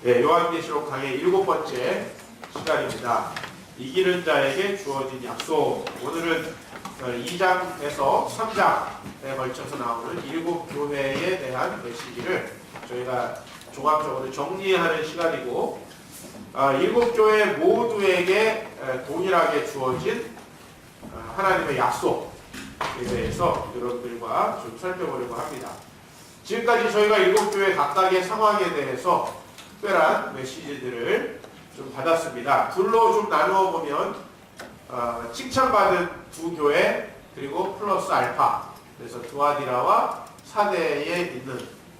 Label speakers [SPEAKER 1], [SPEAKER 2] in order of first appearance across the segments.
[SPEAKER 1] 네, 요한계시록 강의 7번째 시간입니다. 이기는 자에게 주어진 약속. 오늘은 2장에서 3장에 걸쳐서 나오는 7교회에 대한 메시지를 저희가 종합적으로 정리하는 시간이고, 7교회 모두에게 동일하게 주어진 하나님의 약속에 대해서 여러분들과 좀 살펴보려고 합니다. 지금까지 저희가 7교회 각각의 상황에 대해서 특별한 메시지들을 좀 받았습니다. 둘로 좀 나누어 보면 칭찬받은 두 교회 그리고 플러스 알파, 그래서 두아디라와 사대에 있는,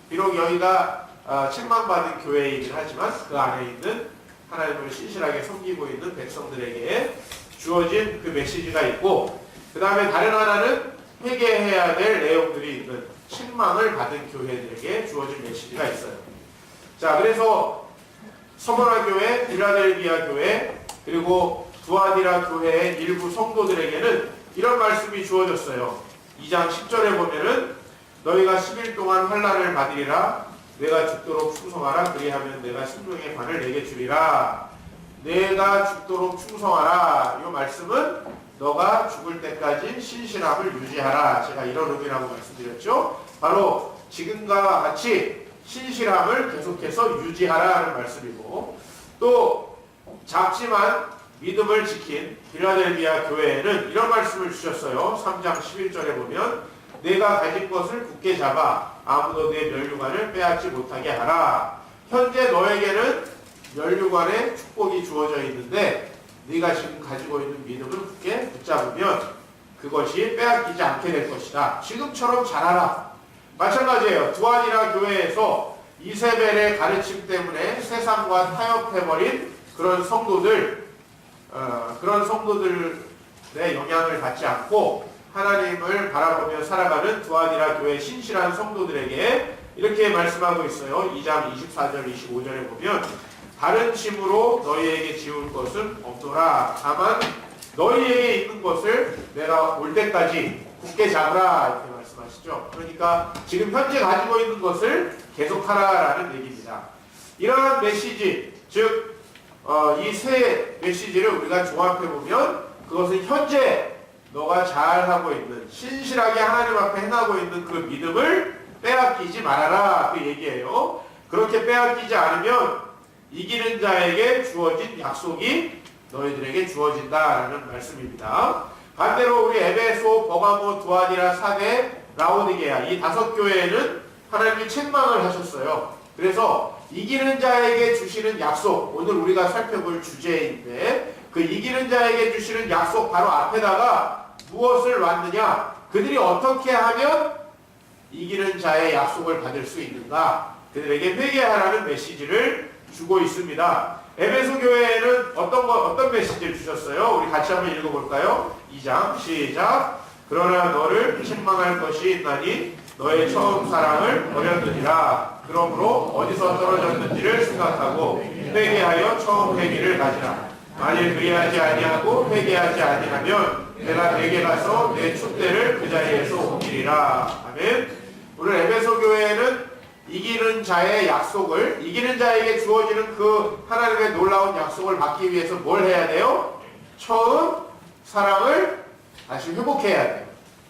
[SPEAKER 1] 비록 여기가 책망받은 교회이긴 하지만 그 안에 있는 하나님을 신실하게 섬기고 있는 백성들에게 주어진 그 메시지가 있고, 그 다음에 다른 하나는 회개해야 될 내용들이 있는 책망을 받은 교회들에게 주어진 메시지가 있어요. 자, 그래서 서머나 교회, 빌라델비아 교회, 그리고 두아디라 교회의 일부 성도들에게는 이런 말씀이 주어졌어요. 2장 10절에 보면은 너희가 10일 동안 환난을 받으리라. 내가 죽도록 충성하라. 그리하면 내가 생명의 관을 내게 주리라. 내가 죽도록 충성하라. 이 말씀은 너가 죽을 때까지 신실함을 유지하라. 제가 이런 의미라고 말씀드렸죠. 바로 지금과 같이 신실함을 계속해서 유지하라는 말씀이고, 또 작지만 믿음을 지킨 빌라델비아 교회에는 이런 말씀을 주셨어요. 3장 11절에 보면 내가 가진 것을 굳게 잡아 아무도 내 면류관을 빼앗지 못하게 하라. 현재 너에게는 면류관의 축복이 주어져 있는데 네가 지금 가지고 있는 믿음을 굳게 붙잡으면 그것이 빼앗기지 않게 될 것이다. 지금처럼 잘하라. 마찬가지예요. 두아디라 교회에서 이세벨의 가르침 때문에 세상과 타협해버린 그런 성도들의 영향을 받지 않고 하나님을 바라보며 살아가는 두아디라 교회 신실한 성도들에게 이렇게 말씀하고 있어요. 2장 24절 25절에 보면 다른 짐으로 너희에게 지울 것은 없노라. 다만 너희에게 있는 것을 내가 올 때까지 굳게 잡으라. 이렇게 말씀하시죠. 그러니까 지금 현재 가지고 있는 것을 계속하라라는 얘기입니다. 이러한 메시지, 즉 이 세 메시지를 우리가 종합해보면 그것은 현재 너가 잘하고 있는, 신실하게 하나님 앞에 행하고 있는 그 믿음을 빼앗기지 말아라, 그 얘기예요. 그렇게 빼앗기지 않으면 이기는 자에게 주어진 약속이 너희들에게 주어진다라는 말씀입니다. 반대로 우리 에베소, 버가모, 두아디라, 사대, 라오디게아 이 5교회에는 하나님이 책망을 하셨어요. 그래서 이기는 자에게 주시는 약속, 오늘 우리가 살펴볼 주제인데 그 이기는 자에게 주시는 약속 바로 앞에다가 무엇을 놨느냐, 그들이 어떻게 하면 이기는 자의 약속을 받을 수 있는가, 그들에게 회개하라는 메시지를 주고 있습니다. 에베소 교회에는 어떤 메시지를 주셨어요? 우리 같이 한번 읽어볼까요? 2장 시작. 그러나 너를 책망할 것이 있나니 너의 처음 사랑을 버렸느니라. 그러므로 어디서 떨어졌는지를 생각하고 회개하여 처음 회개를 가지라. 만일 그리하지 아니하고 회개하지 아니하면 내가 내게 가서 내 촛대를 그 자리에서 옮기리라. 아멘. 오늘 에베소 교회에는 이기는 자의 약속을, 이기는 자에게 주어지는 그 하나님의 놀라운 약속을 받기 위해서 뭘 해야 돼요? 처음 사랑을 다시 회복해야 돼요.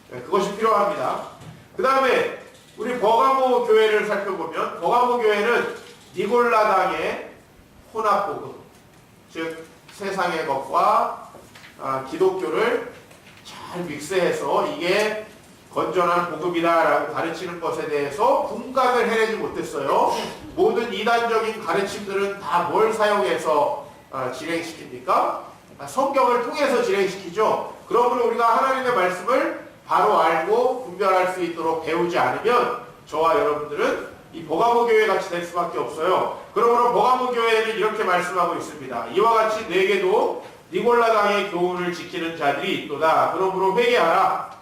[SPEAKER 1] 그것이 필요합니다. 그 다음에 우리 버가모 교회를 살펴보면 버가모 교회는 니골라당의 혼합복음, 즉 세상의 것과 기독교를 잘 믹스해서 이게 건전한 복음이다라고 가르치는 것에 대해서 분간을 해내지 못했어요. 모든 이단적인 가르침들은 다 뭘 사용해서 진행시킵니까? 성경을 통해서 진행시키죠. 그러므로 우리가 하나님의 말씀을 바로 알고 분별할 수 있도록 배우지 않으면 저와 여러분들은 이 버가모 교회 같이 될 수밖에 없어요. 그러므로 버가모 교회는 이렇게 말씀하고 있습니다. 이와 같이 내게도 니골라당의 교훈을 지키는 자들이 있도다. 그러므로 회개하라.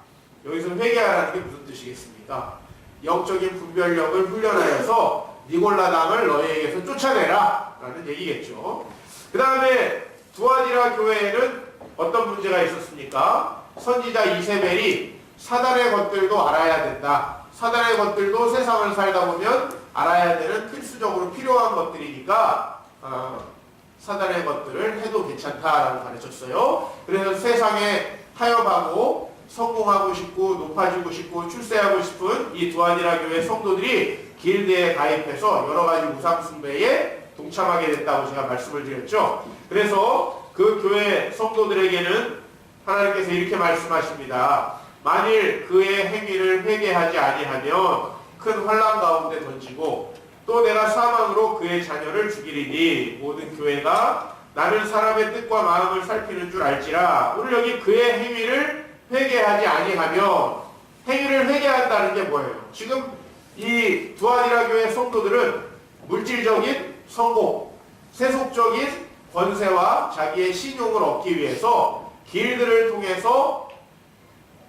[SPEAKER 1] 여기서 회개하라는 게 무슨 뜻이겠습니까? 영적인 분별력을 훈련하여서 니골라당을 너희에게서 쫓아내라 라는 얘기겠죠. 그 다음에 두아디라 교회에는 어떤 문제가 있었습니까? 선지자 이세벨이 사단의 것들도 알아야 된다. 사단의 것들도 세상을 살다 보면 알아야 되는 필수적으로 필요한 것들이니까 사단의 것들을 해도 괜찮다라고 가르쳤어요. 그래서 세상에 타협하고 성공하고 싶고 높아지고 싶고 출세하고 싶은 이 두아디라 교회 성도들이 길드에 가입해서 여러 가지 우상 숭배에 동참하게 됐다고 제가 말씀을 드렸죠. 그래서 그 교회 성도들에게는 하나님께서 이렇게 말씀하십니다. 만일 그의 행위를 회개하지 아니하면 큰 환난 가운데 던지고 또 내가 사망으로 그의 자녀를 죽이리니 모든 교회가 나는 사람의 뜻과 마음을 살피는 줄 알지라. 오늘 여기 그의 행위를 회개하지 아니하면, 행위를 회개한다는 게 뭐예요? 지금 이 두아디라 교회 성도들은 물질적인 성공, 세속적인 권세와 자기의 신용을 얻기 위해서 길들을 통해서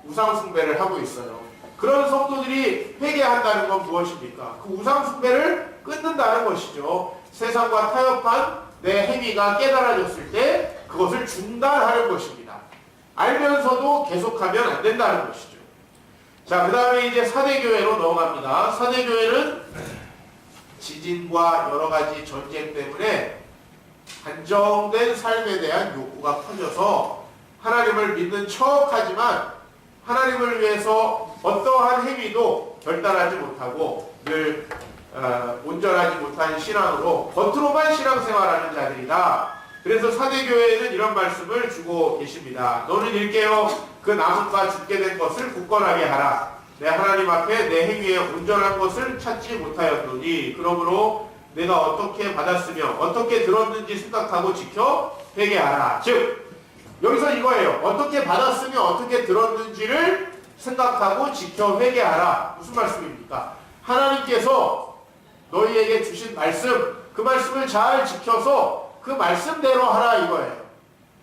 [SPEAKER 1] 우상 숭배를 하고 있어요. 그런 성도들이 회개한다는 건 무엇입니까? 그 우상 숭배를 끊는다는 것이죠. 세상과 타협한 내 행위가 깨달아졌을 때 그것을 중단하는 것입니다. 알면서도 계속하면 안 된다는 것이죠. 자, 그 다음에 이제 사대교회로 넘어갑니다. 사대교회는 지진과 여러 가지 전쟁 때문에 한정된 삶에 대한 욕구가 커져서 하나님을 믿는 척하지만 하나님을 위해서 어떠한 행위도 결단하지 못하고 늘 온전하지 못한 신앙으로 겉으로만 신앙생활하는 자들이다. 그래서 사대교회에는 이런 말씀을 주고 계십니다. 너는 일깨어 그 남은 바 죽게 된 것을 굳건하게 하라. 내 하나님 앞에 내 행위에 온전한 것을 찾지 못하였노니 그러므로 내가 어떻게 받았으며 어떻게 들었는지 생각하고 지켜 회개하라. 즉 여기서 이거예요. 어떻게 받았으며 어떻게 들었는지를 생각하고 지켜 회개하라. 무슨 말씀입니까? 하나님께서 너희에게 주신 말씀, 그 말씀을 잘 지켜서 그 말씀대로 하라 이거예요.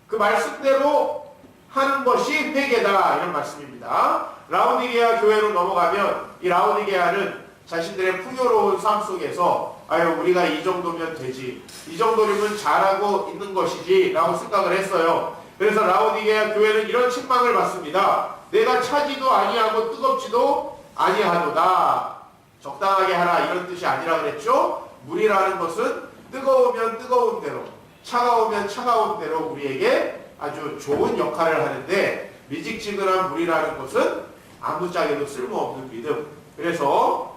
[SPEAKER 1] 그 말씀대로 하는 것이 회개다 이런 말씀입니다. 라오디게아 교회로 넘어가면 이 라오디게아는 자신들의 풍요로운 삶 속에서 아유 우리가 이 정도면 되지, 이 정도면 잘하고 있는 것이지 라고 생각을 했어요. 그래서 라오디게아 교회는 이런 책망을 받습니다. 내가 차지도 아니하고 뜨겁지도 아니하도다. 적당하게 하라 이런 뜻이 아니라 그랬죠. 물이라는 것은 뜨거우면 뜨거운 대로, 차가우면 차가운 대로 우리에게 아주 좋은 역할을 하는데 미직지근한 물이라는 것은 아무짝에도 쓸모없는 믿음. 그래서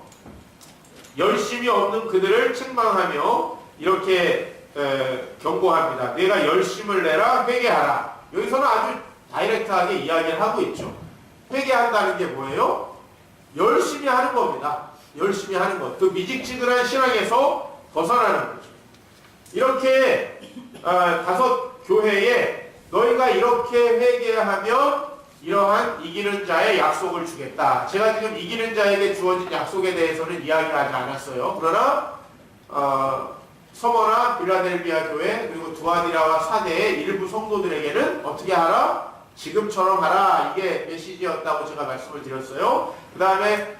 [SPEAKER 1] 열심이 없는 그들을 책망하며 이렇게 경고합니다. 내가 열심을 내라 회개하라. 여기서는 아주 다이렉트하게 이야기를 하고 있죠. 회개한다는 게 뭐예요? 열심히 하는 겁니다. 열심히 하는 것. 그 미직지근한 신앙에서 벗어나는 거죠. 이렇게 다섯 교회에 너희가 이렇게 회개하면 이러한 이기는 자의 약속을 주겠다. 제가 지금 이기는 자에게 주어진 약속에 대해서는 이야기를 하지 않았어요. 그러나 서머나 빌라델비아 교회 그리고 두아디라와 사대의 일부 성도들에게는 어떻게 하라? 지금처럼 하라. 이게 메시지였다고 제가 말씀을 드렸어요. 그 다음에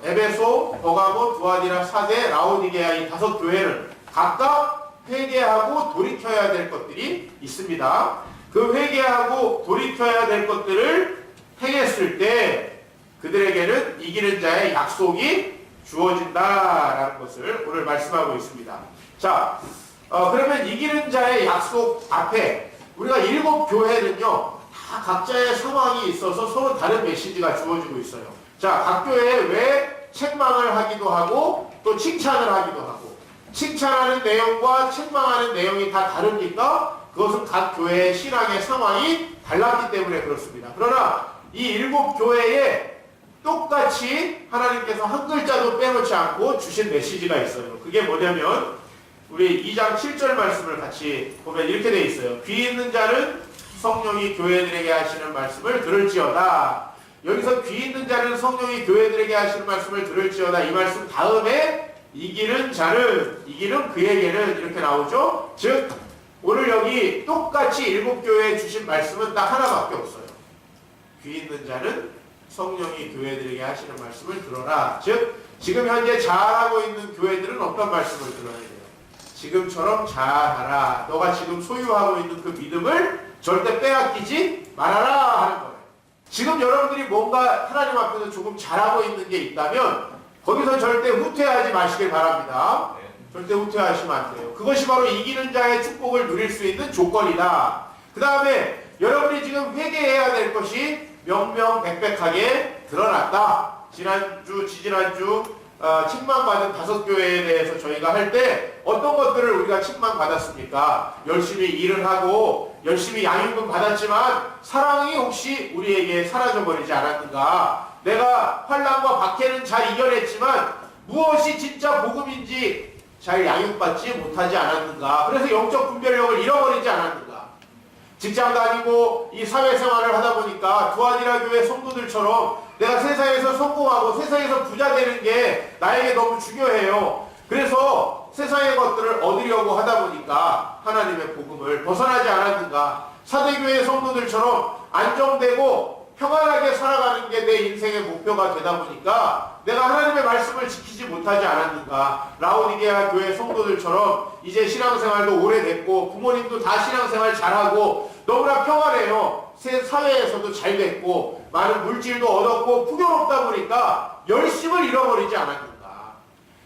[SPEAKER 1] 에베소, 버가모, 두아디라, 사대, 라오디게아 이 다섯 교회는 각각 회개하고 돌이켜야 될 것들이 있습니다. 그 회개하고 돌이켜야 될 것들을 행했을 때 그들에게는 이기는 자의 약속이 주어진다라는 것을 오늘 말씀하고 있습니다. 자, 그러면 이기는 자의 약속 앞에 우리가 일곱 교회는요 다 각자의 상황이 있어서 서로 다른 메시지가 주어지고 있어요. 자, 각 교회에 왜 책망을 하기도 하고 또 칭찬을 하기도 하고, 칭찬하는 내용과 책망하는 내용이 다 다릅니까? 그것은 각 교회의 신앙의 상황이 달랐기 때문에 그렇습니다. 그러나 이 일곱 교회에 똑같이 하나님께서 한 글자도 빼놓지 않고 주신 메시지가 있어요. 그게 뭐냐면 우리 2장 7절 말씀을 같이 보면 이렇게 되어 있어요. 귀 있는 자는 성령이 교회들에게 하시는 말씀을 들을지어다. 여기서 귀 있는 자는 성령이 교회들에게 하시는 말씀을 들을지어다. 이 말씀 다음에 이기는 자는, 이기는 그에게는 이렇게 나오죠. 즉 오늘 여기 똑같이 일곱 교회에 주신 말씀은 딱 하나밖에 없어요. 귀 있는 자는 성령이 교회들에게 하시는 말씀을 들어라. 즉 지금 현재 잘하고 있는 교회들은 어떤 말씀을 들어야 돼요? 지금처럼 잘하라. 너가 지금 소유하고 있는 그 믿음을 절대 빼앗기지 말아라 하는 거예요. 지금 여러분들이 뭔가 하나님 앞에서 조금 잘하고 있는 게 있다면 거기서 절대 후퇴하지 마시길 바랍니다. 절대 후퇴하시면 안 돼요. 그것이 바로 이기는 자의 축복을 누릴 수 있는 조건이다. 그 다음에 여러분이 지금 회개해야 될 것이 명명백백하게 드러났다. 지난주, 지지난주 책망받은 5교회에 대해서 저희가 할 때 어떤 것들을 우리가 책망받았습니까? 열심히 일을 하고 열심히 양육은 받았지만 사랑이 혹시 우리에게 사라져버리지 않았는가? 내가 환난과 박해는 잘 이겨냈지만 무엇이 진짜 복음인지 잘 양육받지 못하지 않았는가? 그래서 영적 분별력을 잃어버리지 않았는가? 직장 다니고 이 사회생활을 하다 보니까 두아디라 교회 성도들처럼 내가 세상에서 성공하고 세상에서 부자 되는 게 나에게 너무 중요해요. 그래서 세상의 것들을 얻으려고 하다 보니까 하나님의 복음을 벗어나지 않았는가? 사대교회 성도들처럼 안정되고 평안하게 살아가는 게 내 인생의 목표가 되다 보니까 내가 하나님의 말씀을 지키지 못하지 않았는가? 라오디게아 교회 성도들처럼 이제 신앙생활도 오래됐고 부모님도 다 신앙생활 잘하고 너무나 평안해요. 사회에서도 잘 됐고 많은 물질도 얻었고 풍요롭다 보니까 열심을 잃어버리지 않았는가?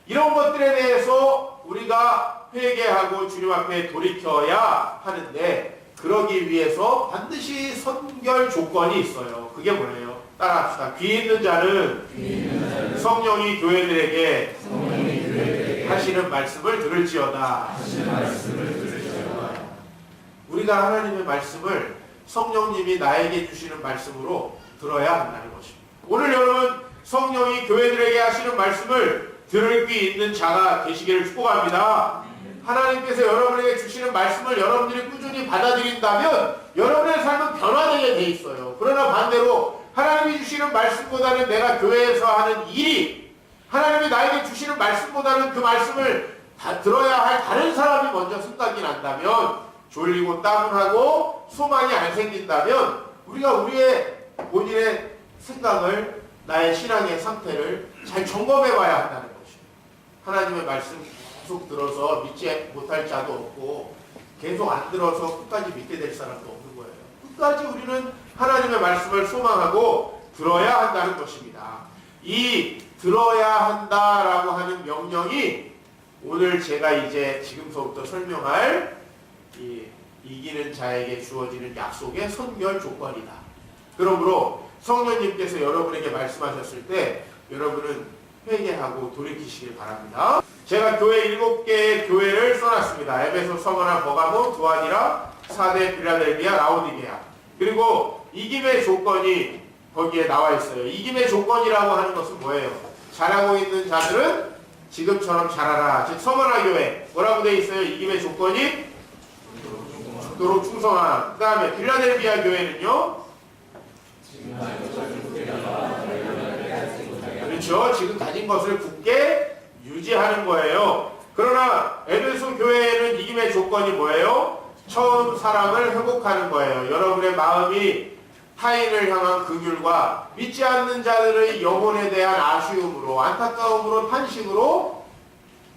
[SPEAKER 1] 이런 것들에 대해서 우리가 회개하고 주님 앞에 돌이켜야 하는데 그러기 위해서 반드시 선결 조건이 있어요. 그게 뭐예요? 따라합시다. 귀 있는 자는 성령이 교회들에게 하시는 말씀을 들을지어다. 우리가 하나님의 말씀을 성령님이 나에게 주시는 말씀으로 들어야 한다는 것입니다. 오늘 여러분 성령이 교회들에게 하시는 말씀을 들을 귀 있는 자가 되시기를 축복합니다. 하나님께서 여러분에게 주시는 말씀을 여러분들이 꾸준히 받아들인다면 여러분의 삶은 변화되게 돼 있어요. 그러나 반대로 하나님이 주시는 말씀보다는 내가 교회에서 하는 일이 하나님이 나에게 주시는 말씀보다는 그 말씀을 다 들어야 할 다른 사람이 먼저 생각이 난다면 졸리고 따분하고 소망이 안 생긴다면 우리가 우리의 본인의 생각을 나의 신앙의 상태를 잘 점검해 봐야 한다는 것입니다. 하나님의 말씀 계속 들어서 믿지 못할 자도 없고 계속 안 들어서 끝까지 믿게 될 사람도 없는 거예요. 끝까지 우리는 하나님의 말씀을 소망하고 들어야 한다는 것입니다. 이 들어야 한다라고 하는 명령이 오늘 제가 이제 지금서부터 설명할 이기는 자에게 주어지는 약속의 선결 조건이다. 그러므로 성령님께서 여러분에게 말씀하셨을 때 여러분은 회개하고 돌이키시길 바랍니다. 제가 교회 7개의 교회를 써놨습니다. 에베소, 서머나, 버가모, 두아디라, 사대, 빌라델비아, 라오디게아. 그리고 이김의 조건이 거기에 나와 있어요. 이김의 조건이라고 하는 것은 뭐예요? 잘하고 있는 자들은 지금처럼 잘하라. 즉 서머나 교회 뭐라고 되어 있어요? 이김의 조건이 죽도록 충성함. 그 다음에 빌라델비아 교회는요? 그렇죠. 지금 가진 것을 굳게 유지하는 거예요. 그러나 에베소 교회에는 이김의 조건이 뭐예요? 처음 사랑을 회복하는 거예요. 여러분의 마음이 타인을 향한 긍휼과 믿지 않는 자들의 영혼에 대한 아쉬움으로 안타까움으로 탄식으로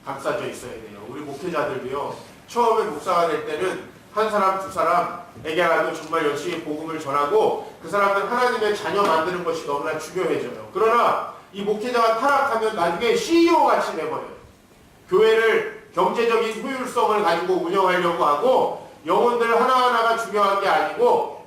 [SPEAKER 1] 감싸져 있어야 돼요. 우리 목회자들도요. 처음에 목사가 될 때는 한 사람 두 사람에게라도 정말 열심히 복음을 전하고 그 사람들 하나님의 자녀 만드는 것이 너무나 중요해져요. 그러나 이 목회자가 타락하면 나중에 CEO 같이 돼버려요. 교회를 경제적인 효율성을 가지고 운영하려고 하고 영혼들 하나하나가 중요한 게 아니고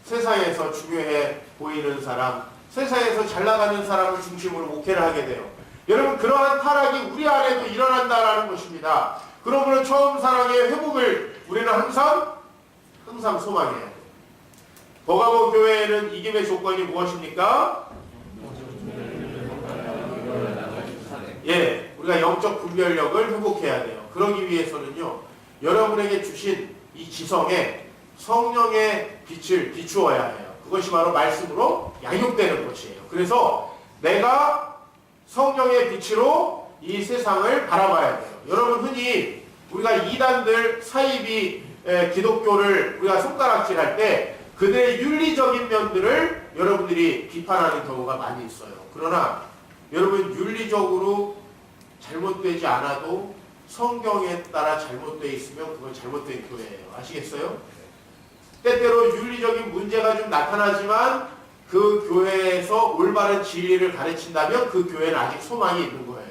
[SPEAKER 1] 세상에서 중요해 보이는 사람, 세상에서 잘 나가는 사람을 중심으로 목회를 하게 돼요. 여러분 그러한 타락이 우리 안에도 일어난다라는 것입니다. 그러므로 처음 사랑의 회복을 우리는 항상 소망해야 돼요. 버가모 교회에는 이김의 조건이 무엇입니까? 예, 우리가 영적 분별력을 회복해야 돼요. 그러기 위해서는요, 여러분에게 주신 이 지성에 성령의 빛을 비추어야 해요. 그것이 바로 말씀으로 양육되는 것이에요. 그래서 내가 성령의 빛으로 이 세상을 바라봐야 돼요. 여러분 흔히 우리가 이단들 사이비 기독교를 우리가 손가락질할 때 그들의 윤리적인 면들을 여러분들이 비판하는 경우가 많이 있어요. 그러나 여러분 윤리적으로 잘못되지 않아도 성경에 따라 잘못되어 있으면 그건 잘못된 교회예요. 아시겠어요? 때때로 윤리적인 문제가 좀 나타나지만 그 교회에서 올바른 진리를 가르친다면 그 교회는 아직 소망이 있는 거예요.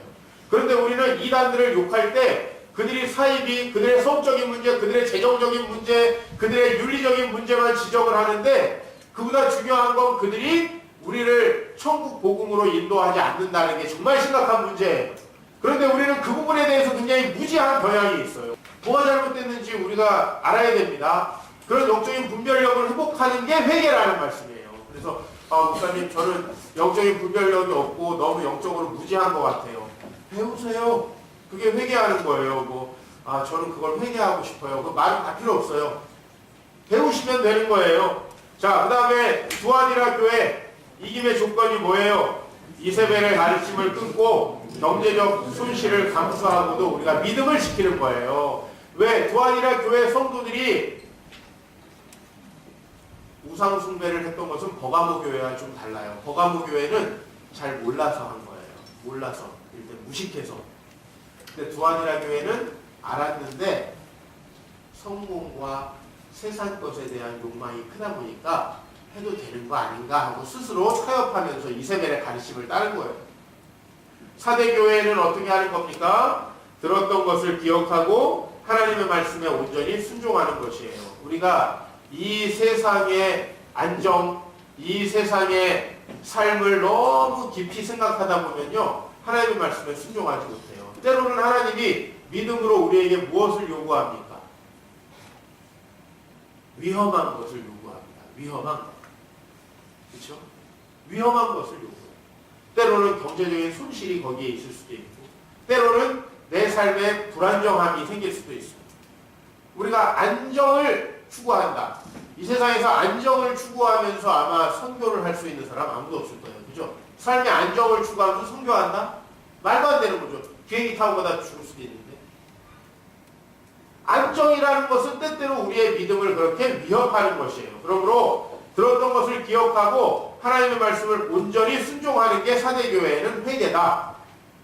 [SPEAKER 1] 그런데 우리는 이단들을 욕할 때 그들이 사이비, 그들의 성적인 문제, 그들의 재정적인 문제, 그들의 윤리적인 문제만 지적을 하는데 그보다 중요한 건 그들이 우리를 천국 복음으로 인도하지 않는다는 게 정말 심각한 문제예요. 그런데 우리는 그 부분에 대해서 굉장히 무지한 경향이 있어요. 뭐가 잘못됐는지 우리가 알아야 됩니다. 그런 영적인 분별력을 회복하는 게 회개라는 말씀이에요. 그래서 목사님 저는 영적인 분별력이 없고 너무 영적으로 무지한 것 같아요. 배우세요. 그게 회개하는 거예요. 저는 그걸 회개하고 싶어요. 그 말은 다 필요 없어요. 배우시면 되는 거예요. 자, 그 다음에 두아디라 교회 이김의 조건이 뭐예요? 이세벨의 가르침을 끊고 경제적 손실을 감수하고도 우리가 믿음을 지키는 거예요. 왜? 두아디라 교회 성도들이 우상 숭배를 했던 것은 버가모 교회와 좀 달라요. 버가모 교회는 잘 몰라서 한 거예요. 몰라서. 일단 무식해서. 근데 두아디라 교회는 알았는데 성공과 세상 것에 대한 욕망이 크다 보니까 해도 되는 거 아닌가 하고 스스로 타협하면서 이세벨의 가르침을 따른 거예요. 사대교회는 어떻게 하는 겁니까? 들었던 것을 기억하고 하나님의 말씀에 온전히 순종하는 것이에요. 우리가 이 세상의 안정, 이 세상의 삶을 너무 깊이 생각하다 보면요, 하나님의 말씀에 순종하지 못해요. 때로는 하나님이 믿음으로 우리에게 무엇을 요구합니까? 위험한 것을 요구합니다. 위험한 것. 그렇죠? 위험한 것을 요구해요. 때로는 경제적인 손실이 거기에 있을 수도 있고, 때로는 내 삶에 불안정함이 생길 수도 있습니다. 우리가 안정을 추구한다. 이 세상에서 안정을 추구하면서 아마 선교를 할 수 있는 사람 아무도 없을 거예요. 그죠? 삶의 안정을 추구하면서 선교한다? 말도 안 되는 거죠. 비행기 타고 가다 죽을 수도 있는데. 안정이라는 것은 때때로 우리의 믿음을 그렇게 위협하는 것이에요. 그러므로 들었던 것을 기억하고 하나님의 말씀을 온전히 순종하는 게 사대교회는 회개다.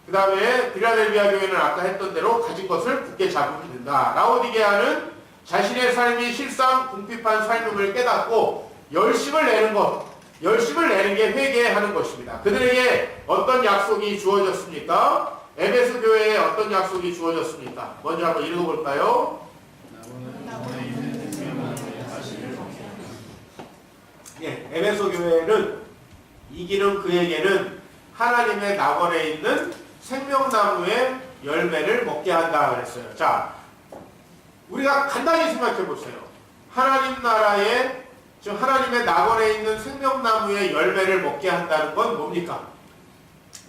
[SPEAKER 1] 그 다음에 빌라델비아 교회는 아까 했던 대로 가진 것을 굳게 잡으면 된다. 라오디게아는 자신의 삶이 실상 궁핍한 삶임을 깨닫고 열심을 내는 것, 열심을 내는 게 회개하는 것입니다. 그들에게 어떤 약속이 주어졌습니까? 에베소 교회에 어떤 약속이 주어졌습니까? 먼저 한번 읽어볼까요? 예, 에베소 교회는 이기는 그에게는 하나님의 낙원에 있는 생명나무의 열매를 먹게 한다 그랬어요. 자, 우리가 간단히 생각해 보세요. 하나님 나라에, 즉 하나님의 낙원에 있는 생명나무의 열매를 먹게 한다는 건 뭡니까?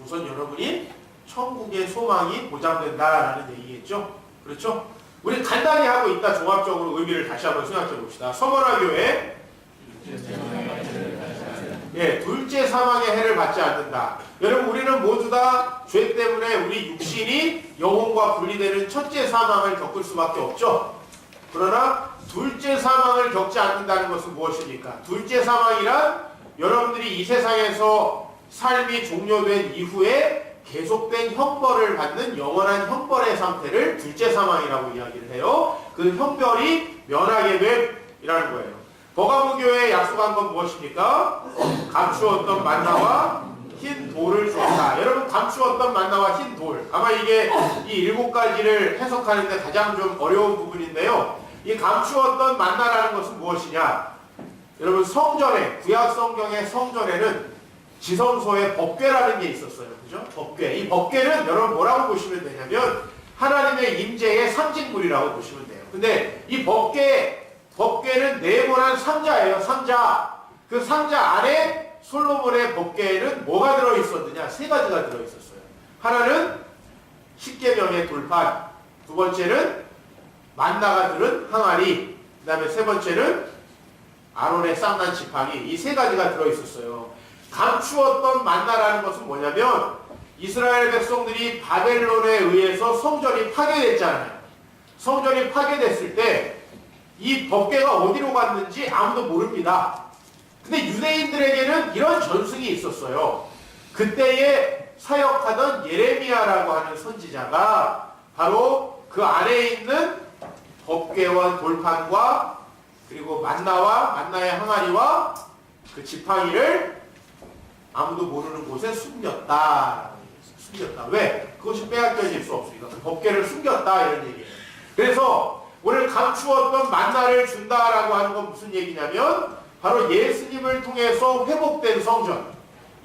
[SPEAKER 1] 우선 여러분이 천국의 소망이 보장된다라는 얘기겠죠? 그렇죠? 우리 간단히 하고 있다 종합적으로 의미를 다시 한번 생각해 봅시다. 서머나 교회, 예, 둘째 사망의 해를 받지 않는다. 여러분, 우리는 모두 다 죄 때문에 우리 육신이 영혼과 분리되는 첫째 사망을 겪을 수밖에 없죠. 그러나 둘째 사망을 겪지 않는다는 것은 무엇입니까? 둘째 사망이란 여러분들이 이 세상에서 삶이 종료된 이후에 계속된 형벌을 받는 영원한 형벌의 상태를 둘째 사망이라고 이야기를 해요. 그 형벌이 면하게 됨이라는 거예요. 버가모 교회에 약속한 건 무엇입니까? 감추었던 만나와 흰 돌을 주었다. 여러분, 감추었던 만나와 흰 돌. 아마 이게 이 7가지를 해석하는데 가장 좀 어려운 부분인데요. 이 감추었던 만나라는 것은 무엇이냐? 여러분, 성전에, 구약 성경의 성전에는 지성소에 법궤라는 게 있었어요. 그죠? 법궤. 이 법궤는 여러분 뭐라고 보시면 되냐면 하나님의 임재의 상징물이라고 보시면 돼요. 근데 이 법궤는 네모난 상자예요. 상자. 그 상자 안에 솔로몬의 법궤에는 뭐가 들어있었느냐? 3가지가 들어있었어요. 하나는 십계명의 돌판, 두 번째는 만나가 들은 항아리, 그 다음에 세 번째는 아론의 쌍난 지팡이, 이 3가지가 들어있었어요. 감추었던 만나라는 것은 뭐냐면 이스라엘 백성들이 바벨론에 의해서 성전이 파괴됐잖아요. 성전이 파괴됐을 때 이 법궤가 어디로 갔는지 아무도 모릅니다. 근데 유대인들에게는 이런 전승이 있었어요. 그때에 사역하던 예레미야라고 하는 선지자가 바로 그 안에 있는 법궤와 돌판과 그리고 만나의 항아리와 그 지팡이를 아무도 모르는 곳에 숨겼다. 숨겼다. 왜? 그것이 빼앗겨질 수 없으니까. 그 법궤를 숨겼다. 이런 얘기예요. 그래서 오늘 감추었던 만나를 준다라고 하는 건 무슨 얘기냐면 바로 예수님을 통해서 회복된 성전.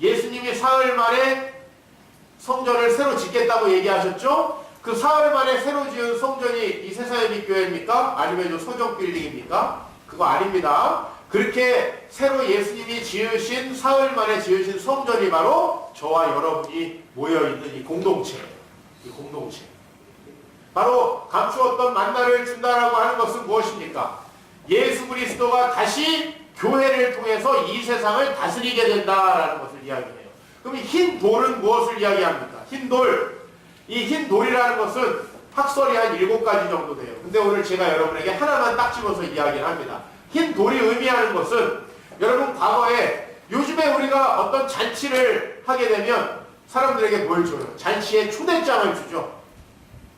[SPEAKER 1] 예수님이 사흘 만에 성전을 새로 짓겠다고 얘기하셨죠? 그 사흘 만에 새로 지은 성전이 이 세상의 빛 교회입니까? 아니면 이 소정 빌딩입니까? 그거 아닙니다. 그렇게 새로 예수님이 지으신 사흘 만에 지으신 성전이 바로 저와 여러분이 모여있는 이 공동체예요. 이 공동체. 바로 감추었던 만나를 준다라고 하는 것은 무엇입니까? 예수 그리스도가 다시 교회를 통해서 이 세상을 다스리게 된다라는 것을 이야기해요. 그럼 흰 돌은 무엇을 이야기합니까? 흰 돌. 이 흰 돌이라는 것은 학설이 한 7가지 정도 돼요. 근데 오늘 제가 여러분에게 하나만 딱 집어서 이야기를 합니다. 흰 돌이 의미하는 것은 여러분 과거에 요즘에 우리가 어떤 잔치를 하게 되면 사람들에게 뭘 줘요? 잔치에 초대장을 주죠.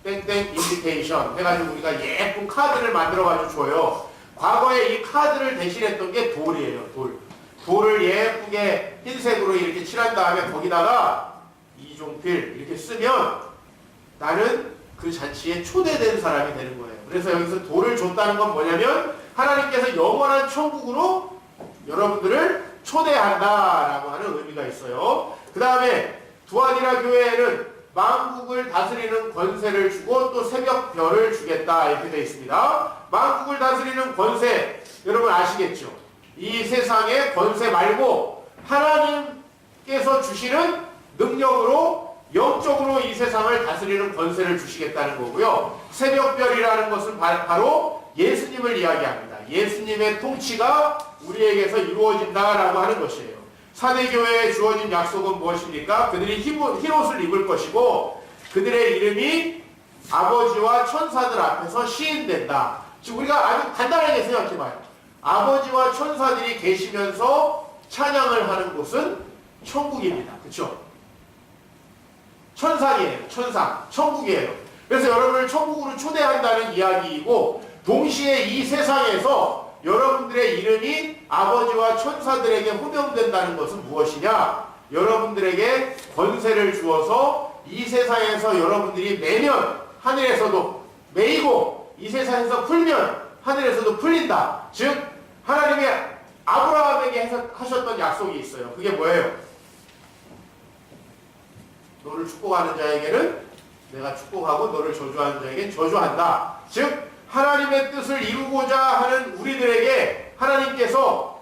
[SPEAKER 1] 땡땡 인비테이션 해가지고 우리가 예쁜 카드를 만들어가지고 줘요. 과거에 이 카드를 대신했던 게 돌이에요. 돌. 돌을 예쁘게 흰색으로 이렇게 칠한 다음에 거기다가 이종필 이렇게 쓰면 나는 그 잔치에 초대된 사람이 되는 거예요. 그래서 여기서 돌을 줬다는 건 뭐냐면 하나님께서 영원한 천국으로 여러분들을 초대한다라고 하는 의미가 있어요. 그 다음에 두아디라 교회에는 만국을 다스리는 권세를 주고 또 새벽별을 주겠다 이렇게 되어 있습니다. 만국을 다스리는 권세 여러분 아시겠죠? 이 세상의 권세 말고 하나님께서 주시는 능력으로 영적으로 이 세상을 다스리는 권세를 주시겠다는 거고요. 새벽별이라는 것은 바로 예수님을 이야기합니다. 예수님의 통치가 우리에게서 이루어진다라고 하는 것이에요. 사대교회에 주어진 약속은 무엇입니까? 그들이 흰 옷을 입을 것이고 그들의 이름이 아버지와 천사들 앞에서 시인된다. 지금 우리가 아주 간단하게 생각해봐요. 아버지와 천사들이 계시면서 찬양을 하는 곳은 천국입니다. 그렇죠? 천상이에요. 천상. 천국이에요. 그래서 여러분을 천국으로 초대한다는 이야기이고 동시에 이 세상에서 여러분들의 이름이 아버지와 천사들에게 호명된다는 것은 무엇이냐? 여러분들에게 권세를 주어서 이 세상에서 여러분들이 매면 하늘에서도 매이고 이 세상에서 풀면 하늘에서도 풀린다. 즉 하나님이 아브라함에게 하셨던 약속이 있어요. 그게 뭐예요? 너를 축복하는 자에게는 내가 축복하고 너를 저주하는 자에게는 저주한다. 즉 하나님의 뜻을 이루고자 하는 우리들에게 하나님께서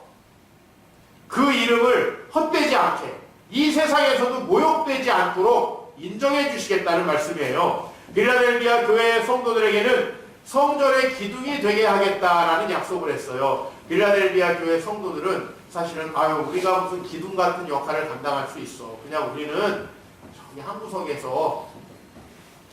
[SPEAKER 1] 그 이름을 헛되지 않게 이 세상에서도 모욕되지 않도록 인정해 주시겠다는 말씀이에요. 빌라델비아 교회의 성도들에게는 성전의 기둥이 되게 하겠다라는 약속을 했어요. 빌라델비아 교회 성도들은 사실은 우리가 무슨 기둥 같은 역할을 감당할 수 있어. 그냥 우리는 저기 한 구석에서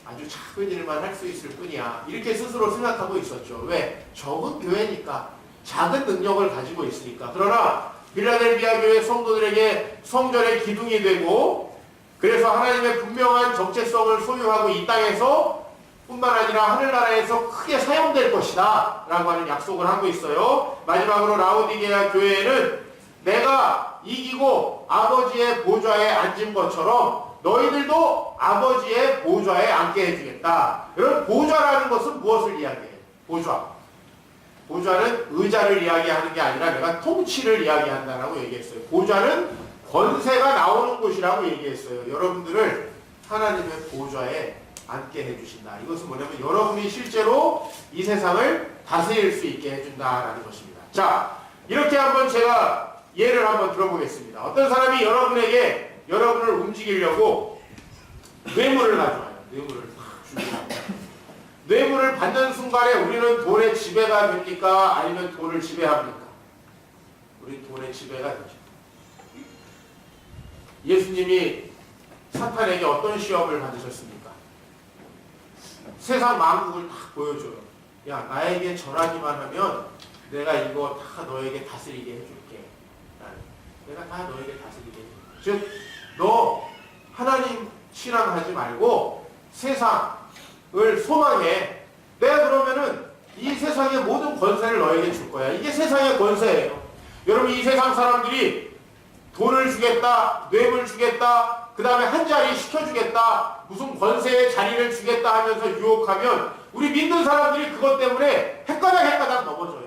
[SPEAKER 1] 아주 작은 일만 할 수 있을 뿐이야. 이렇게 스스로 생각하고 있었죠. 왜? 적은 교회니까. 작은 능력을 가지고 있으니까. 그러나 빌라델비아 교회 성도들에게 성전의 기둥이 되고 그래서 하나님의 분명한 정체성을 소유하고 이 땅에서 뿐만 아니라 하늘나라에서 크게 사용될 것이다 라고 하는 약속을 하고 있어요. 마지막으로 라오디게아 교회에는 내가 이기고 아버지의 보좌에 앉은 것처럼 너희들도 아버지의 보좌에 앉게 해주겠다. 여러분 보좌라는 것은 무엇을 이야기해요? 보좌. 보좌는 의자를 이야기하는 게 아니라 내가 통치를 이야기한다라고 얘기했어요. 보좌는 권세가 나오는 곳이라고 얘기했어요. 여러분들을 하나님의 보좌에 앉게 해주신다. 이것은 뭐냐면 여러분이 실제로 이 세상을 다스릴 수 있게 해준다라는 것입니다. 자, 이렇게 한번 제가 예를 한번 들어보겠습니다. 어떤 사람이 여러분을 움직이려고 뇌물을 가져와요. 뇌물을 줍니다. 뇌물을 받는 순간에 우리는 돈의 지배가 됩니까? 아니면 돈을 지배합니까? 우리 돈의 지배가 되죠. 예수님이 사탄에게 어떤 시험을 받으셨습니까? 세상 만국을 다 보여줘요. 야, 나에게 절하기만 하면 내가 이거 다 너에게 다스리게 해줄게. 내가 다 너에게 다스리게 해줄게. 즉, 너 하나님 신앙하지 말고 세상을 소망해. 내가 그러면은 이 세상의 모든 권세를 너에게 줄 거야. 이게 세상의 권세예요. 여러분 이 세상 사람들이 돈을 주겠다, 뇌물 주겠다, 그 다음에 한 자리 시켜주겠다, 무슨 권세의 자리를 주겠다 하면서 유혹하면 우리 믿는 사람들이 그것 때문에 헷가닥 넘어져요.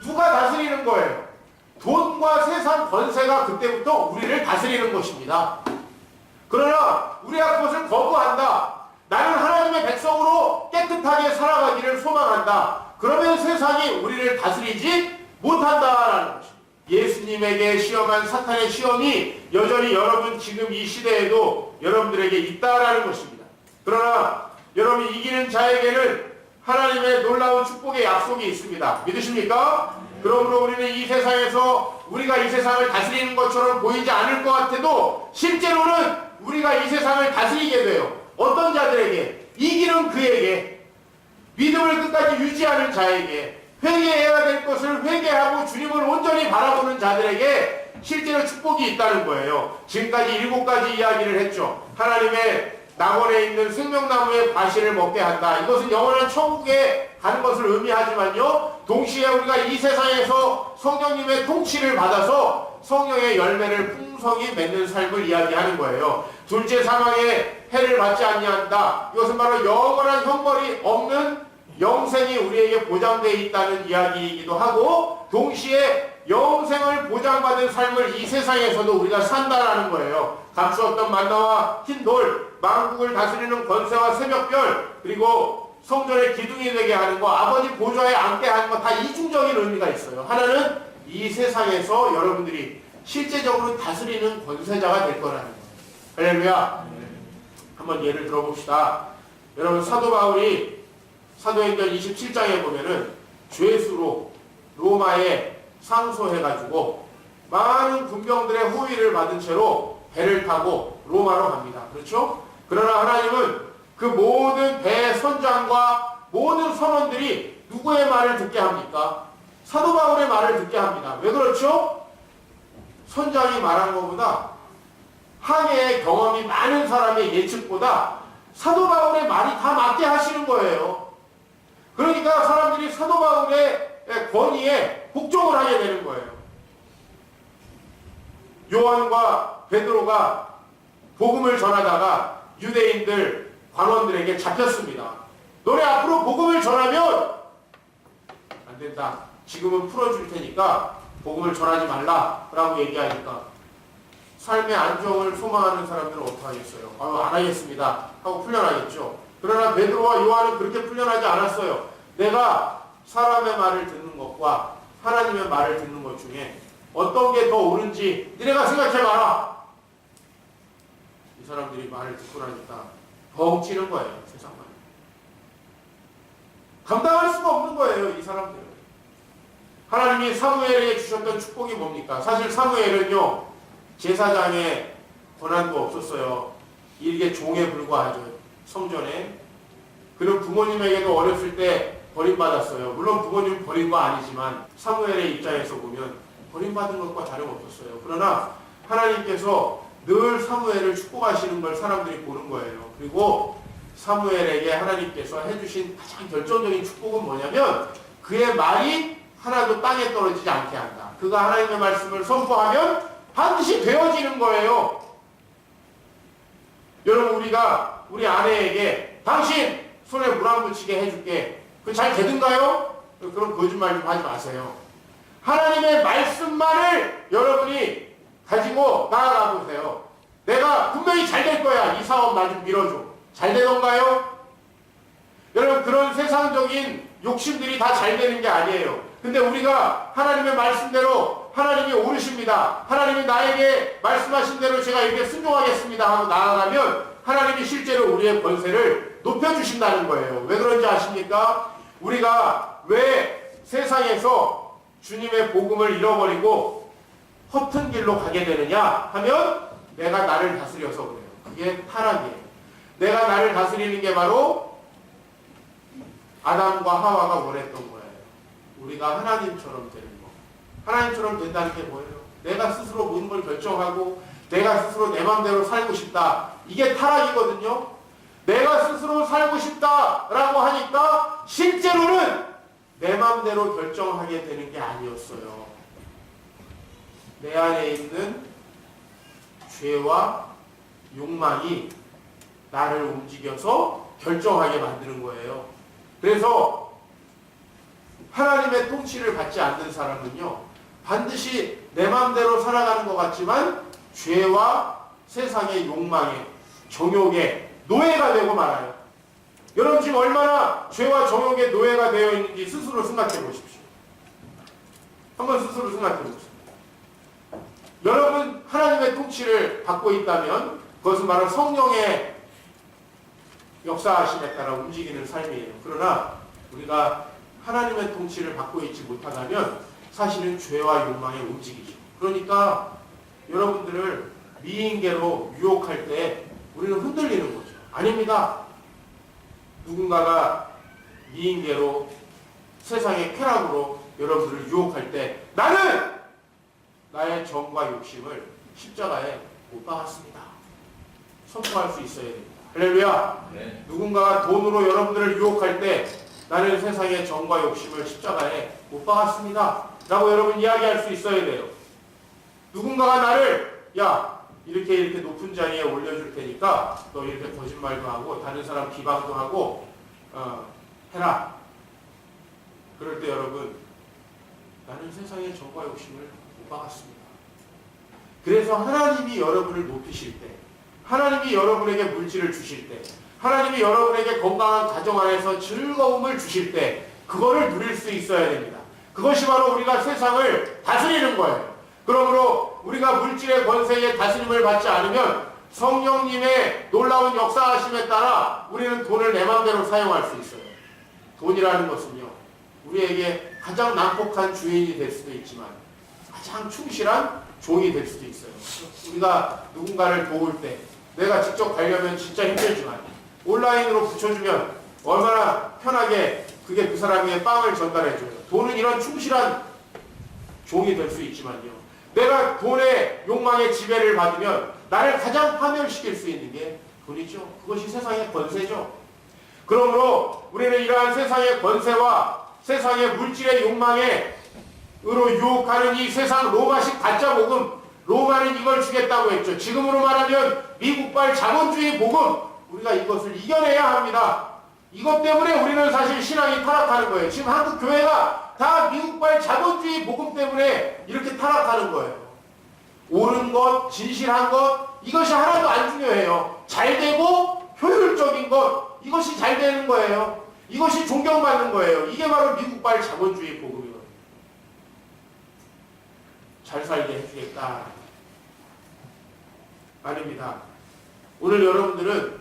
[SPEAKER 1] 누가 다스리는 거예요? 돈과 세상 권세가 그때부터 우리를 다스리는 것입니다. 그러나 우리가 그것을 거부한다. 나는 하나님의 백성으로 깨끗하게 살아가기를 소망한다. 그러면 세상이 우리를 다스리지 못한다라는 것입니다. 예수님에게 시험한 사탄의 시험이 여전히 여러분 지금 이 시대에도 여러분들에게 있다라는 것입니다. 그러나 여러분 이기는 자에게는 하나님의 놀라운 축복의 약속이 있습니다. 믿으십니까? 그러므로 우리는 이 세상에서 우리가 이 세상을 다스리는 것처럼 보이지 않을 것 같아도 실제로는 우리가 이 세상을 다스리게 돼요. 어떤 자들에게? 이기는 그에게, 믿음을 끝까지 유지하는 자에게, 회개해야 될 것을 회개하고 주님을 온전히 바라보는 자들에게 실제로 축복이 있다는 거예요. 지금까지 7가지 이야기를 했죠. 하나님의 낙원에 있는 생명나무의 과실을 먹게 한다. 이것은 영원한 천국에 가는 것을 의미하지만요. 동시에 우리가 이 세상에서 성령님의 통치를 받아서 성령의 열매를 풍성히 맺는 삶을 이야기하는 거예요. 둘째 사망의 해를 받지 아니한다. 이것은 바로 영원한 형벌이 없는 영생이 우리에게 보장되어 있다는 이야기이기도 하고 동시에 영생을 보장받은 삶을 이 세상에서도 우리가 산다라는 거예요. 감추었던 만나와 흰돌, 만국을 다스리는 권세와 새벽별, 그리고 성전의 기둥이 되게 하는 거, 아버지 보좌에 앉게 하는 거 다 이중적인 의미가 있어요. 하나는 이 세상에서 여러분들이 실제적으로 다스리는 권세자가 될 거라는 거예요. 할렐루야. 한번 예를 들어봅시다. 여러분 사도 바울이 사도행전 27장에 보면은 죄수로 로마에 상소해가지고 많은 군병들의 호위를 받은 채로 배를 타고 로마로 갑니다. 그렇죠? 그러나 하나님은 그 모든 배 선장과 모든 선원들이 누구의 말을 듣게 합니까? 사도 바울의 말을 듣게 합니다. 왜 그렇죠? 선장이 말한 것보다 항해의 경험이 많은 사람의 예측보다 사도 바울의 말이 다 맞게 하시는 거예요. 그러니까 사람들이 사도 바울의 권위에 복종을 하게 되는 거예요. 요한과 베드로가 복음을 전하다가 유대인들 관원들에게 잡혔습니다. 너네 앞으로 복음을 전하면 안 된다. 지금은 풀어줄 테니까 복음을 전하지 말라라고 얘기하니까 삶의 안정을 소망하는 사람들은 어떻게 하겠어요? 안 하겠습니다 하고 풀려나겠죠. 그러나 베드로와 요한은 그렇게 풀려나지 않았어요. 내가 사람의 말을 듣는 것과 하나님의 말을 듣는 것 중에 어떤 게 더 옳은지 너네가 생각해봐라. 이 사람들이 말을 듣고 나니까 벙치는 거예요. 세상만. 감당할 수가 없는 거예요. 이 사람들은. 하나님이 사무엘에게 주셨던 축복이 뭡니까? 사실 사무엘은요. 제사장의 권한도 없었어요. 이게 종에 불과하죠. 성전에. 그는 부모님에게도 어렸을 때 버림받았어요. 물론 부모님 버린 거 아니지만 사무엘의 입장에서 보면 버림받은 것과 다름없었어요. 그러나 하나님께서 늘 사무엘을 축복하시는 걸 사람들이 보는 거예요. 그리고 사무엘에게 하나님께서 해주신 가장 결정적인 축복은 뭐냐면 그의 말이 하나도 땅에 떨어지지 않게 한다. 그가 하나님의 말씀을 선포하면 반드시 되어지는 거예요. 여러분 우리가 우리 아내에게 당신 손에 물 안 묻히게 해줄게. 그 잘 되든가요? 그런 거짓말 좀 하지 마세요. 하나님의 말씀만을 여러분이 가지고 나아가 보세요. 내가 분명히 잘 될 거야. 이 사업 나 좀 밀어줘. 잘 되던가요? 여러분 그런 세상적인 욕심들이 다 잘 되는 게 아니에요. 근데 우리가 하나님의 말씀대로 하나님이 오르십니다. 하나님이 나에게 말씀하신 대로 제가 이렇게 순종하겠습니다 하고 나아가면 하나님이 실제로 우리의 권세를 높여주신다는 거예요. 왜 그런지 아십니까? 우리가 왜 세상에서 주님의 복음을 잃어버리고 허튼 길로 가게 되느냐 하면 내가 나를 다스려서 그래요. 그게 타락이에요. 내가 나를 다스리는 게 바로 아담과 하와가 원했던 거예요. 우리가 하나님처럼 되는 거. 하나님처럼 된다는 게 뭐예요? 내가 스스로 모든 걸 결정하고 내가 스스로 내 마음대로 살고 싶다. 이게 타락이거든요. 내가 스스로 살고 싶다라고 하니까 실제로는 내 마음대로 결정하게 되는 게 아니었어요. 내 안에 있는 죄와 욕망이 나를 움직여서 결정하게 만드는 거예요. 그래서 하나님의 통치를 받지 않는 사람은요, 반드시 내 마음대로 살아가는 것 같지만 죄와 세상의 욕망에, 정욕에 노예가 되고 말아요. 여러분 지금 얼마나 죄와 정욕의 노예가 되어 있는지 스스로 생각해 보십시오. 한번 스스로 생각해 보십시오. 여러분 하나님의 통치를 받고 있다면 그것은 바로 성령의 역사하심에 따라 움직이는 삶이에요. 그러나 우리가 하나님의 통치를 받고 있지 못하다면 사실은 죄와 욕망에 움직이죠. 그러니까 여러분들을 미인계로 유혹할 때 우리는 흔들리는 거죠. 아닙니다. 누군가가 미인계로 세상의 쾌락으로 여러분들을 유혹할 때 나는 나의 정과 욕심을 십자가에 못 박았습니다. 선포할 수 있어야 됩니다. 할렐루야. 네. 누군가가 돈으로 여러분들을 유혹할 때 나는 세상의 정과 욕심을 십자가에 못 박았습니다. 라고 여러분 이야기할 수 있어야 돼요. 누군가가 나를 야 이렇게 높은 자리에 올려줄 테니까 너 이렇게 거짓말도 하고 다른 사람 비방도 하고 해라. 그럴 때 여러분 나는 세상의 정과 욕심을 못 박았습니다. 그래서 하나님이 여러분을 높이실 때, 하나님이 여러분에게 물질을 주실 때, 하나님이 여러분에게 건강한 가정 안에서 즐거움을 주실 때 그거를 누릴 수 있어야 됩니다. 그것이 바로 우리가 세상을 다스리는 거예요. 그러므로 우리가 물질의 권세에 다스림을 받지 않으면 성령님의 놀라운 역사하심에 따라 우리는 돈을 내 마음대로 사용할 수 있어요. 돈이라는 것은요, 우리에게 가장 난폭한 주인이 될 수도 있지만 가장 충실한 종이 될 수도 있어요. 우리가 누군가를 도울 때 내가 직접 가려면 진짜 힘들지만 온라인으로 붙여주면 얼마나 편하게 그게 그 사람에게 빵을 전달해줘요. 돈은 이런 충실한 종이 될 수 있지만요, 내가 돈의 욕망의 지배를 받으면 나를 가장 파멸시킬 수 있는 게 돈이죠. 그것이 세상의 권세죠. 그러므로 우리는 이러한 세상의 권세와 세상의 물질의 욕망에 으로 유혹하는 이 세상 로마식 가짜 복음, 로마는 이걸 주겠다고 했죠. 지금으로 말하면 미국발 자본주의 복음, 우리가 이것을 이겨내야 합니다. 이것 때문에 우리는 사실 신앙이 타락하는 거예요. 지금 한국 교회가 다 미국발 자본주의 복음 때문에 이렇게 타락하는 거예요. 옳은 것, 진실한 것, 이것이 하나도 안 중요해요. 잘 되고 효율적인 것, 이것이 잘 되는 거예요. 이것이 존경받는 거예요. 이게 바로 미국발 자본주의 복음이거든요. 잘 살게 해주겠다. 아닙니다. 오늘 여러분들은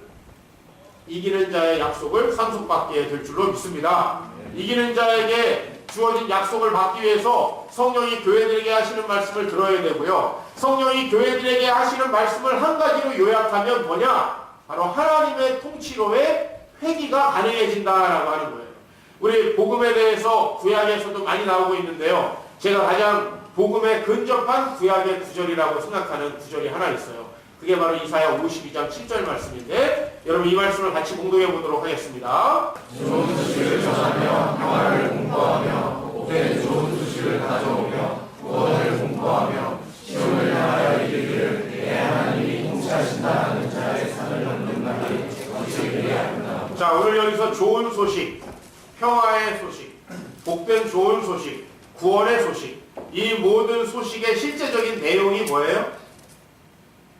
[SPEAKER 1] 이기는 자의 약속을 상속받게 될 줄로 믿습니다. 이기는 자에게 주어진 약속을 받기 위해서 성령이 교회들에게 하시는 말씀을 들어야 되고요. 성령이 교회들에게 하시는 말씀을 한 가지로 요약하면 뭐냐? 바로 하나님의 통치로의 회개가 가능해진다라고 하는 거예요. 우리 복음에 대해서 구약에서도 많이 나오고 있는데요. 제가 가장 복음에 근접한 구약의 구절이라고 생각하는 구절이 하나 있어요. 그게 바로 이사야 52장 7절 말씀인데 여러분 이 말씀을 같이 공동해 보도록 하겠습니다.
[SPEAKER 2] 좋은 소식을 전하며 평화를 공포하며 복된 좋은 소식을 가져오며 구원을 공포하며 시온을 향하여 이르기를 내 하나님이 통치하신다는 자의 산을 넘는 날이 어찌그리 아름다워.
[SPEAKER 1] 자, 오늘 여기서 좋은 소식, 평화의 소식, 복된 좋은 소식, 구원의 소식, 이 모든 소식의 실제적인 내용이 뭐예요?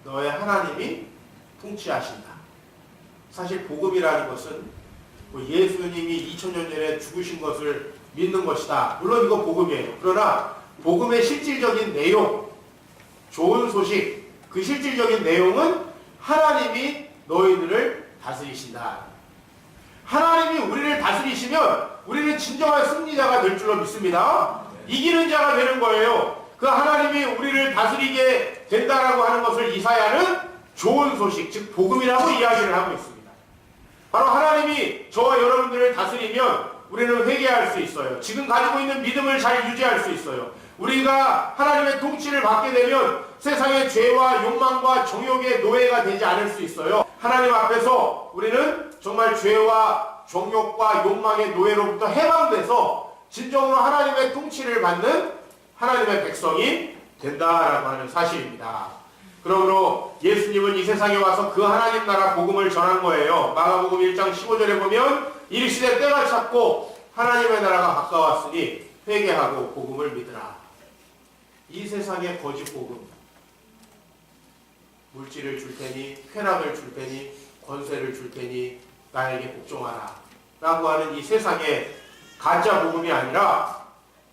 [SPEAKER 1] 너의 하나님이 통치하신다. 사실 복음이라는 것은 예수님이 2000년 전에 죽으신 것을 믿는 것이다. 물론 이거 복음이에요. 그러나 복음의 실질적인 내용, 좋은 소식, 그 실질적인 내용은 하나님이 너희들을 다스리신다. 하나님이 우리를 다스리시면 우리는 진정한 승리자가 될 줄로 믿습니다. 이기는 자가 되는 거예요. 그 하나님이 우리를 다스리게 된다라고 하는 것을 이사야는 좋은 소식, 즉 복음이라고 이야기를 하고 있습니다. 바로 하나님이 저와 여러분들을 다스리면 우리는 회개할 수 있어요. 지금 가지고 있는 믿음을 잘 유지할 수 있어요. 우리가 하나님의 통치를 받게 되면 세상의 죄와 욕망과 정욕의 노예가 되지 않을 수 있어요. 하나님 앞에서 우리는 정말 죄와 정욕과 욕망의 노예로부터 해방돼서 진정으로 하나님의 통치를 받는 하나님의 백성이 된다라고 하는 사실입니다. 그러므로 예수님은 이 세상에 와서 그 하나님 나라 복음을 전한 거예요. 마가복음 1장 15절에 보면 이르시되 때가 찼고 하나님의 나라가 가까웠으니 회개하고 복음을 믿으라. 이 세상의 거짓 복음, 물질을 줄 테니, 쾌락을 줄 테니, 권세를 줄 테니 나에게 복종하라 라고 하는 이 세상의 가짜 복음이 아니라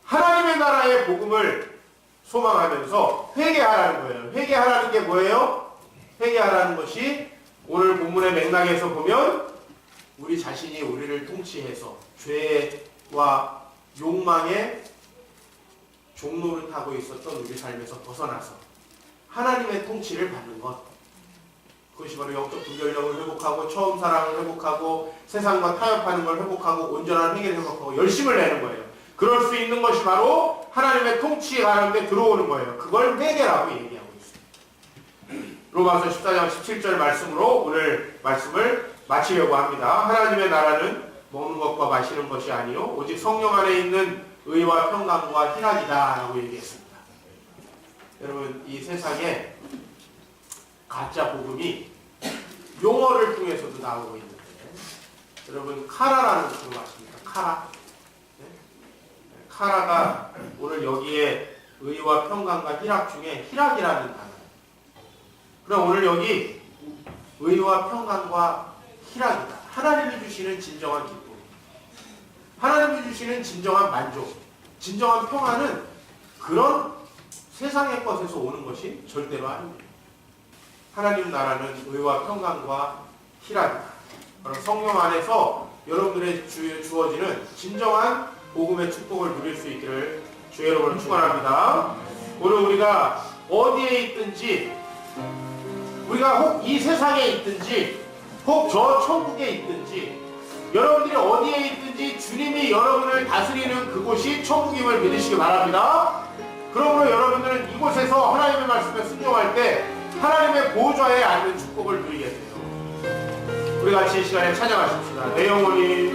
[SPEAKER 1] 하나님의 나라의 복음을 소망하면서 회개하라는 거예요. 회개하라는 게 뭐예요? 회개하라는 것이 오늘 본문의 맥락에서 보면 우리 자신이 우리를 통치해서 죄와 욕망의 종노릇하고 있었던 우리 삶에서 벗어나서 하나님의 통치를 받는 것. 그것이 바로 영적 분별력을 회복하고 처음 사랑을 회복하고 세상과 타협하는 걸 회복하고 온전한 회개를 회복하고 열심을 내는 거예요. 그럴 수 있는 것이 바로 하나님의 통치 가운데 들어오는 거예요. 그걸 회개라고 얘기하고 있습니다. 로마서 14장 17절 말씀으로 오늘 말씀을 마치려고 합니다. 하나님의 나라는 먹는 것과 마시는 것이 아니요 오직 성령 안에 있는 의와 평강과 희락이다 라고 얘기했습니다. 여러분, 이 세상에 가짜 복음이 용어를 통해서도 나오고 있는데, 여러분 카라라는 거 들어봤습니까? 카라. 네? 카라가 오늘 여기에 의와 평강과 희락 중에 희락이라는 단어예요. 그럼 오늘 여기 의와 평강과 희락이다. 하나님이 주시는 진정한 기쁨, 하나님이 주시는 진정한 만족, 진정한 평화는 그런 세상의 것에서 오는 것이 절대로 아닙니다. 하나님 나라는 의와 평강과 희락이다. 바로 성령 안에서 여러분들의 주어지는 진정한 복음의 축복을 누릴 수 있기를 주 여러분을 축원합니다. 오늘 우리가 어디에 있든지, 우리가 혹 이 세상에 있든지 혹 저 천국에 있든지, 여러분들이 어디에 있든지 주님이 여러분을 다스리는 그곳이 천국임을 믿으시기 바랍니다. 그러므로 여러분들은 이곳에서 하나님의 말씀에 순종할 때 하나님의 보좌에 앉는 축복을 누리게 돼요. 우리 같이 이 시간에 찬양하십시다. 내 영혼이